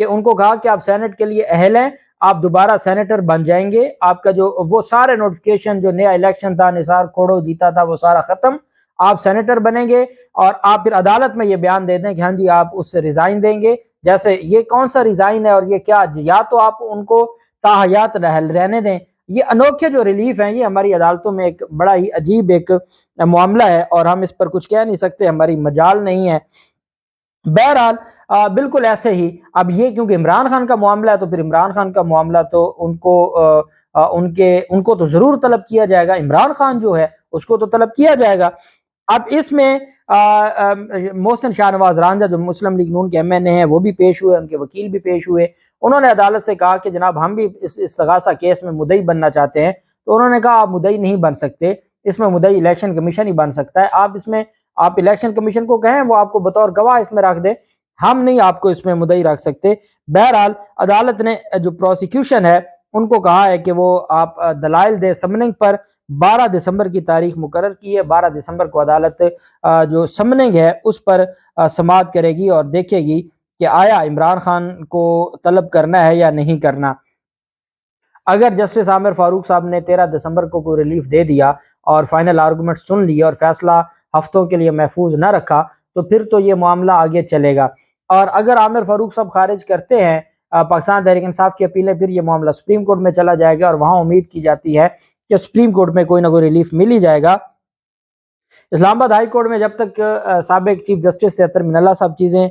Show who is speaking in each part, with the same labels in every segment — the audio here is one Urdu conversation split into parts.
Speaker 1: کہ ان کو کہا کہ آپ سینٹ کے لیے اہل ہیں، آپ دوبارہ سینیٹر بن جائیں گے، آپ کا جو وہ سارے نوٹیفکیشن جو نیا الیکشن تھا، نثار کھوڑو جیتا تھا، وہ سارا ختم، آپ سینیٹر بنیں گے اور آپ پھر عدالت میں یہ بیان دے دیں کہ ہاں جی آپ اس سے ریزائن دیں گے۔ جیسے یہ کون سا ریزائن ہے اور یہ کیا، یا تو آپ ان کو تاحیات رہنے دیں۔ یہ انوکھے جو ریلیف ہیں یہ ہماری عدالتوں میں ایک بڑا ہی عجیب ایک معاملہ ہے اور ہم اس پر کچھ کہہ نہیں سکتے، ہماری مجال نہیں ہے۔ بہرحال بالکل ایسے ہی اب یہ کیونکہ عمران خان کا معاملہ ہے تو پھر عمران خان کا معاملہ تو ان کو تو ضرور طلب کیا جائے گا، عمران خان جو ہے اس کو تو طلب کیا جائے گا۔ اب اس میں محسن شاہ نواز رانجھا جو مسلم لیگ نون کے MNA ہیں وہ بھی پیش ہوئے، ان کے وکیل بھی پیش ہوئے، انہوں نے عدالت سے کہا کہ جناب ہم بھی اس استغاثہ کیس میں مدعی بننا چاہتے ہیں، تو انہوں نے کہا آپ مدعی نہیں بن سکتے، اس میں مدعی الیکشن کمیشن ہی بن سکتا ہے، آپ الیکشن کمیشن کو کہیں وہ آپ کو بطور گواہ اس میں رکھ دے، ہم نہیں آپ کو اس میں مدعی رکھ سکتے۔ بہرحال عدالت نے جو پروسیکیوشن ہے ان کو کہا ہے کہ وہ آپ دلائل دے، سمننگ پر 12 دسمبر کی تاریخ مقرر کی ہے، 12 دسمبر کو عدالت جو سمننگ ہے اس پر سماعت کرے گی اور دیکھے گی کہ آیا عمران خان کو طلب کرنا ہے یا نہیں کرنا۔ اگر جسٹس عامر فاروق صاحب نے 13 دسمبر کو کوئی ریلیف دے دیا اور فائنل آرگومنٹ سن لیا اور فیصلہ ہفتوں کے لیے محفوظ نہ رکھا تو پھر تو یہ معاملہ آگے چلے گا، اور اگر عامر فاروق صاحب خارج کرتے ہیں پاکستان تحریک انصاف کی اپیلیں، پھر یہ معاملہ سپریم کورٹ میں چلا جائے گا اور وہاں امید کی جاتی ہے کہ سپریم کورٹ میں کوئی نہ کوئی ریلیف مل ہی جائے گا۔ اسلام آباد ہائی کورٹ میں جب تک سابق چیف جسٹس تھے اطہر من اللہ صاحب چیزیں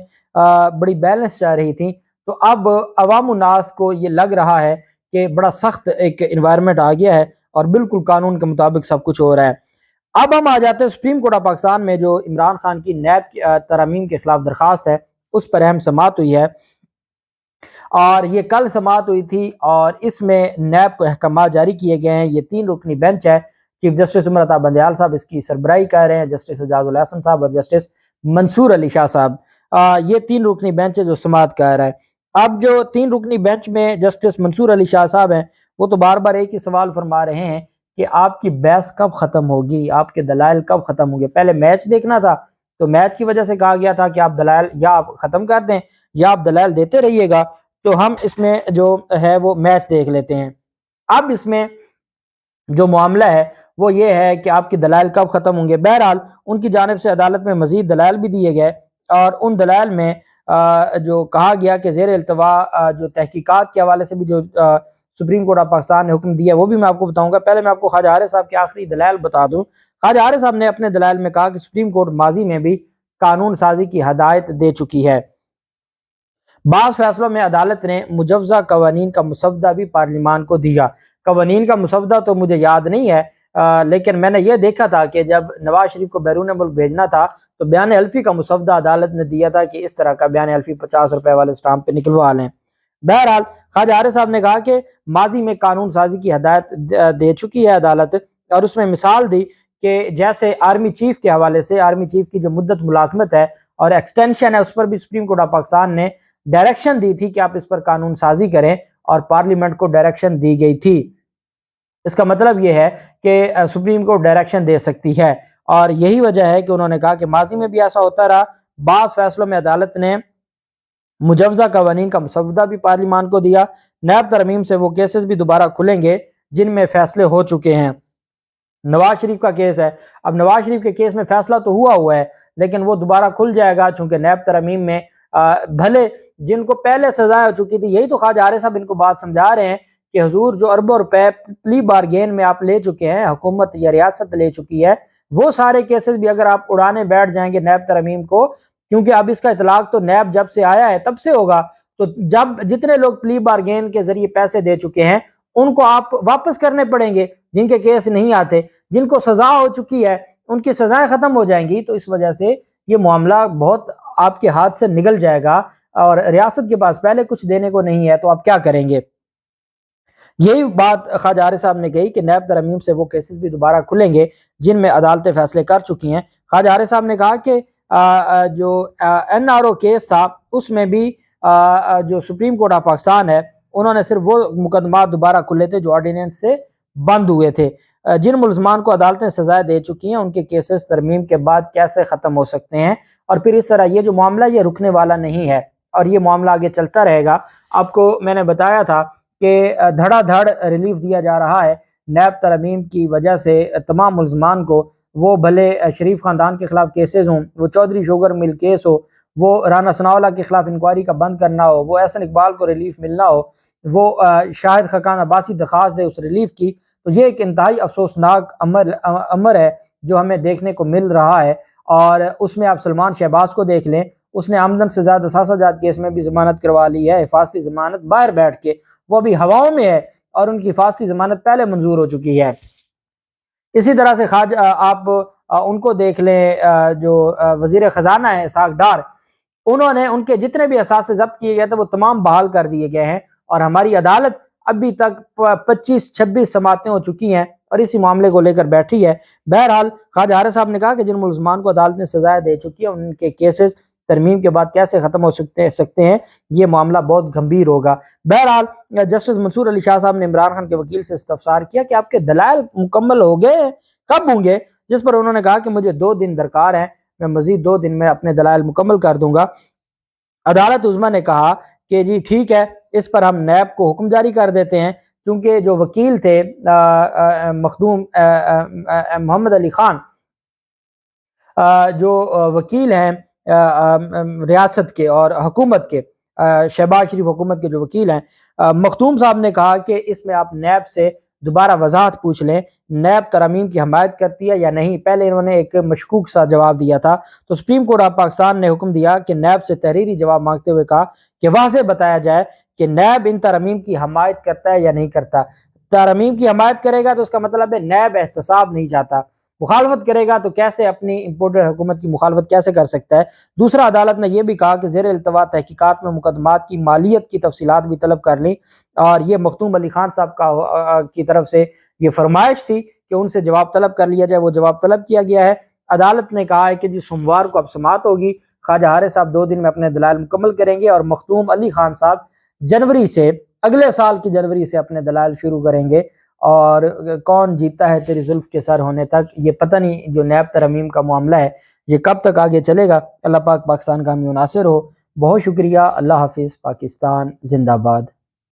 Speaker 1: بڑی بیلنس چاہ رہی تھیں، تو اب عوام الناس کو یہ لگ رہا ہے کہ بڑا سخت ایک انوائرمنٹ آ گیا ہے اور بالکل قانون کے مطابق سب کچھ ہو رہا ہے۔ اب ہم آ جاتے ہیں سپریم کورٹ آف پاکستان میں جو عمران خان کی نیب ترامیم کے خلاف درخواست ہے اس پر اہم سماعت ہوئی ہے، اور یہ کل سماعت ہوئی تھی اور اس میں نیب کو احکامات جاری کیے گئے ہیں۔ یہ 3 رکنی بینچ ہے، چیف جسٹس عمر عطا بندیال صاحب اس کی سربراہی کر رہے ہیں، جسٹس اعجاز الحسن صاحب اور جسٹس منصور علی شاہ صاحب، یہ 3 رکنی بینچ ہے جو سماعت کر رہا ہے۔ اب جو 3 رکنی بینچ میں جسٹس منصور علی شاہ صاحب ہیں وہ تو بار بار ایک ہی سوال فرما رہے ہیں کہ آپ کی بحث کب ختم ہوگی، آپ کے دلائل کب ختم ہوں گے۔ پہلے میچ دیکھنا تھا تو میچ کی وجہ سے کہا گیا تھا کہ آپ دلائل یا آپ ختم کر دیں یا آپ دلائل دیتے رہیے گا، تو ہم اس میں جو ہے وہ میچ دیکھ لیتے ہیں۔ اب اس میں جو معاملہ ہے وہ یہ ہے کہ آپ کی دلائل کب ختم ہوں گے۔ بہرحال ان کی جانب سے عدالت میں مزید دلائل بھی دیے گئے اور ان دلائل میں جو کہا گیا کہ زیر التوا جو تحقیقات کے حوالے سے بھی جو سپریم کورٹ آف پاکستان نے حکم دیا وہ بھی میں آپ کو بتاؤں گا۔ پہلے میں آپ کو خواجہ عارف صاحب کے آخری دلائل بتا دوں۔ خواجہ عارف صاحب نے اپنے دلائل میں کہا کہ سپریم کورٹ ماضی میں بھی قانون سازی کی ہدایت دے چکی ہے، بعض فیصلوں میں عدالت نے مجوزہ قوانین کا مسودہ بھی پارلیمان کو دیا۔ قوانین کا مسودہ تو مجھے یاد نہیں ہے، لیکن میں نے یہ دیکھا تھا کہ جب نواز شریف کو بیرون ملک بھیجنا تھا تو بیان حلفی کا مسودہ عدالت نے دیا تھا کہ اس طرح کا بیان حلفی 50 روپے والے اسٹامپ پہ نکلوا لیں۔ بہرحال خواجہ عارف صاحب نے کہا کہ ماضی میں قانون سازی کی ہدایت دے چکی ہے عدالت، اور اس میں مثال دی کہ جیسے آرمی چیف کے حوالے سے، آرمی چیف کی جو مدت ملازمت ہے اور ایکسٹینشن ہے اس پر بھی سپریم کورٹ آف پاکستان نے ڈائریکشن دی تھی کہ آپ اس پر قانون سازی کریں اور پارلیمنٹ کو ڈائریکشن دی گئی تھی۔ اس کا مطلب یہ ہے کہ سپریم کورٹ ڈائریکشن دے سکتی ہے، اور یہی وجہ ہے کہ انہوں نے کہا کہ ماضی میں بھی ایسا ہوتا رہا، بعض فیصلوں میں عدالت نے مجوزہ قوانین کا مسودہ بھی پارلیمان کو دیا۔ نیب ترمیم سے وہ کیسز بھی دوبارہ کھلیں گے جن میں فیصلے ہو چکے ہیں۔ نواز شریف کا کیس ہے، اب نواز شریف کے کیس میں فیصلہ تو ہوا ہے لیکن وہ دوبارہ کھل جائے گا، چونکہ نیب ترمیم میں بھلے جن کو پہلے سزا ہو چکی تھی، یہی تو خواجہ عارف صاحب ان کو بات سمجھا رہے ہیں کہ حضور جو اربوں روپے پلی بارگین میں آپ لے چکے ہیں، حکومت یا ریاست لے چکی ہے، وہ سارے کیسز بھی اگر آپ اڑانے بیٹھ جائیں گے نیب ترمیم کو، کیونکہ اب اس کا اطلاق تو نیب جب سے آیا ہے تب سے ہوگا، تو جب جتنے لوگ پلی بارگین کے ذریعے پیسے دے چکے ہیں ان کو آپ واپس کرنے پڑیں گے، جن کے کیس نہیں آتے، جن کو سزا ہو چکی ہے ان کی سزائیں ختم ہو جائیں گی، تو اس وجہ سے یہ معاملہ بہت آپ کے ہاتھ سے نگل جائے گا اور ریاست کے پاس پہلے کچھ دینے کو نہیں ہے تو آپ کیا کریں گے۔ یہی بات خواجہ عارف صاحب نے کہی کہ نیب ترمیم سے وہ کیسز بھی دوبارہ کھلیں گے جن میں عدالتیں فیصلے کر چکی ہیں۔ خواجہ عارف صاحب نے کہا کہ جو NRO کیس تھا اس میں بھی جو سپریم کورٹ آف پاکستان ہے انہوں نے صرف وہ مقدمات دوبارہ کھلے تھے جو آرڈیننس سے بند ہوئے تھے۔ جن ملزمان کو عدالتیں سزائیں دے چکی ہیں ان کے کیسز ترمیم کے بعد کیسے ختم ہو سکتے ہیں، اور پھر اس طرح یہ جو معاملہ یہ رکنے والا نہیں ہے۔ اور یہ معاملہ آگے چلتا رہے گا۔ آپ کو میں نے بتایا تھا کہ دھڑا دھڑ ریلیف دیا جا رہا ہے نیب ترمیم کی وجہ سے تمام ملزمان کو، وہ بھلے شریف خاندان کے خلاف کیسز ہوں، وہ چودھری شوگر مل کیس ہو، وہ رانا ثناءاللہ کے خلاف انکوائری کا بند کرنا ہو، وہ احسن اقبال کو ریلیف ملنا ہو، وہ شاہد خاقان عباسی درخواست دے اس ریلیف کی، تو یہ ایک انتہائی افسوسناک امر ہے جو ہمیں دیکھنے کو مل رہا ہے۔ اور اس میں آپ سلمان شہباز کو دیکھ لیں، اس نے آمدن سے زیادہ اثاثہ جات کیس میں بھی ضمانت کروا لی ہے، حفاظتی ضمانت باہر بیٹھ کے، وہ بھی ہواؤں میں ہے اور ان کی حفاظتی ضمانت پہلے منظور ہو چکی ہے۔ اسی طرح سے آپ ان کو دیکھ لیں جو وزیر خزانہ ہے اسحاق ڈار، انہوں نے ان کے جتنے بھی اثاثے ضبط کیے گئے تھے وہ تمام بحال کر دیے گئے ہیں، اور ہماری عدالت ابھی تک 25-26 سماعتیں ہو چکی ہیں اور اسی معاملے کو لے کر بیٹھی ہے۔ بہرحال خواجہ حارث صاحب نے کہا کہ جن ملزمان کو عدالت نے سزائیں دے چکی ہیں ان کے کیسز ترمیم کے بعد کیسے ختم ہو سکتے ہیں، یہ معاملہ بہت گمبھیر ہوگا۔ بہرحال جسٹس منصور علی شاہ صاحب نے عمران خان کے وکیل سے استفسار کیا کہ آپ کے دلائل مکمل ہو گئے ہیں، کب ہوں گے؟ جس پر انہوں نے کہا کہ مجھے 2 دن درکار ہیں، میں مزید 2 دن میں اپنے دلائل مکمل کر دوں گا۔ عدالت عظمیٰ نے کہا کہ جی ٹھیک ہے، اس پر ہم نیب کو حکم جاری کر دیتے ہیں، کیونکہ جو وکیل تھے مخدوم محمد علی خان، جو وکیل ہیں ریاست کے اور حکومت کے، شہباز شریف حکومت کے جو وکیل ہیں، مختوم صاحب نے کہا کہ اس میں آپ نیب سے دوبارہ وضاحت پوچھ لیں، نیب ترامیم کی حمایت کرتی ہے یا نہیں۔ پہلے انہوں نے ایک مشکوک سا جواب دیا تھا، تو سپریم کورٹ آف پاکستان نے حکم دیا کہ نیب سے تحریری جواب مانگتے ہوئے کہا کہ واضح بتایا جائے کہ نیب ان ترامیم کی حمایت کرتا ہے یا نہیں کرتا۔ ترامیم کی حمایت کرے گا تو اس کا مطلب ہے نیب احتساب نہیں چاہتا، مخالفت کرے گا تو کیسے اپنی امپورٹڈ حکومت کی مخالفت کیسے کر سکتا ہے۔ دوسرا، عدالت نے یہ بھی کہا کہ زیر التوا تحقیقات میں مقدمات کی مالیت کی تفصیلات بھی طلب کر لیں، اور یہ مختوم علی خان صاحب کی طرف سے یہ فرمائش تھی کہ ان سے جواب طلب کر لیا جائے، وہ جواب طلب کیا گیا ہے۔ عدالت نے کہا ہے کہ جی سوموار کو اب سماعت ہوگی، خواجہ حارث صاحب 2 دن میں اپنے دلائل مکمل کریں گے، اور مختوم علی خان صاحب جنوری سے، اگلے سال کی جنوری سے اپنے دلائل شروع کریں گے۔ اور کون جیتا ہے تیری زلف کے سر ہونے تک، یہ پتہ نہیں جو نیب ترمیم کا معاملہ ہے یہ کب تک آگے چلے گا۔ اللہ پاک پاکستان کا حامی و ناصر ہو۔ بہت شکریہ، اللہ حافظ، پاکستان زندہ باد۔